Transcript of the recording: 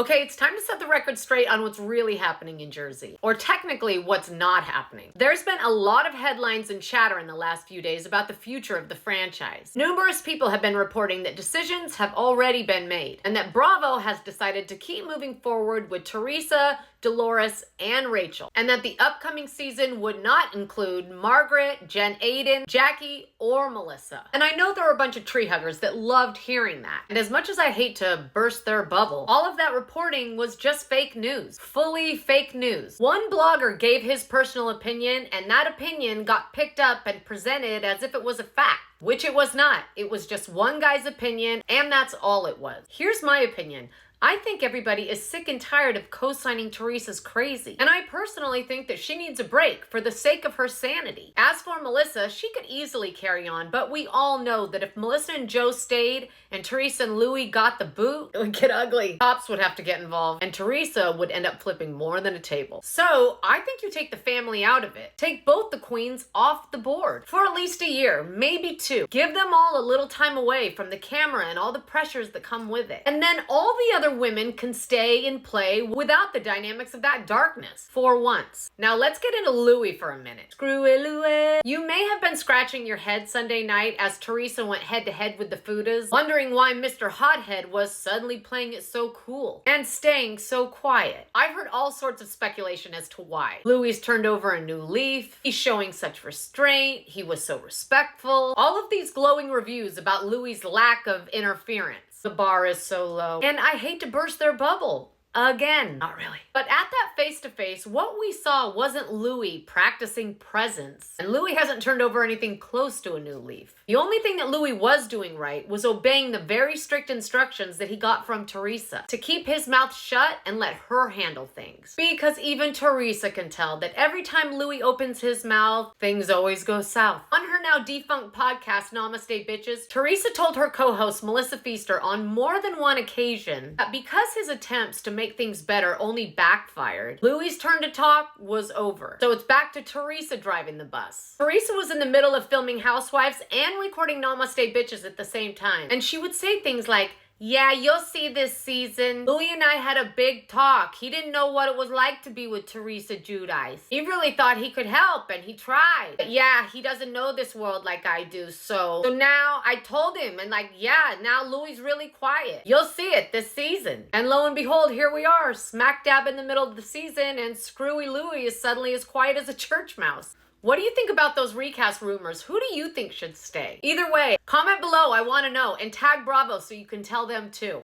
Okay, it's time to set the record straight on what's really happening in Jersey. Or technically, what's not happening. There's been a lot of headlines and chatter in the last few days about the future of the franchise. Numerous people have been reporting that decisions have already been made, and that Bravo has decided to keep moving forward with Teresa, Dolores, and Rachel, and that the upcoming season would not include Margaret, Jen Aiden, Jackie, or Melissa. And I know there were a bunch of tree huggers that loved hearing that. And as much as I hate to burst their bubble, all of that reporting was just fake news. Fully fake news. One blogger gave his personal opinion, and that opinion got picked up and presented as if it was a fact. Which it was not. It was just one guy's opinion, and that's all it was. Here's my opinion. I think everybody is sick and tired of co-signing Teresa's crazy. And I personally think that she needs a break for the sake of her sanity. As for Melissa, she could easily carry on, but we all know that if Melissa and Joe stayed and Teresa and Louie got the boot, it would get ugly. Cops would have to get involved, and Teresa would end up flipping more than a table. So I think you take the family out of it. Take both the queens off the board for at least a year, maybe two. Give them all a little time away from the camera and all the pressures that come with it. And then all the other women can stay and play without the dynamics of that darkness for once. Now let's get into Louie for a minute. Screw it, Louie. You may have been scratching your head Sunday night as Teresa went head to head with the Fudas, wondering why Mr. Hothead was suddenly playing it so cool and staying so quiet. I've heard all sorts of speculation as to why. Louie's turned over a new leaf. He's showing such restraint. He was so respectful. All of these glowing reviews about Louie's lack of interference. The bar is so low. And I hate to burst their bubble. Again, not really. But at that face-to-face, what we saw wasn't Louie practicing presence. And Louie hasn't turned over anything close to a new leaf. The only thing that Louie was doing right was obeying the very strict instructions that he got from Teresa to keep his mouth shut and let her handle things. Because even Teresa can tell that every time Louie opens his mouth, things always go south. On her now defunct podcast, Namaste Bitches, Teresa told her co-host Melissa Feaster on more than one occasion that because his attempts to make things better only backfired, Louie's turn to talk was over. So it's back to Teresa driving the bus. Teresa was in the middle of filming Housewives and recording Namaste Bitches at the same time. And she would say things like, "Yeah, you'll see this season. Louie and I had a big talk. He didn't know what it was like to be with Teresa Giudice. He really thought he could help, and he tried. But yeah, he doesn't know this world like I do, so now I told him, and yeah, now Louie's really quiet. You'll see it this season." And lo and behold, here we are, smack dab in the middle of the season, and screwy Louie is suddenly as quiet as a church mouse. What do you think about those recast rumors? Who do you think should stay? Either way, comment below, I want to know, and tag Bravo so you can tell them too.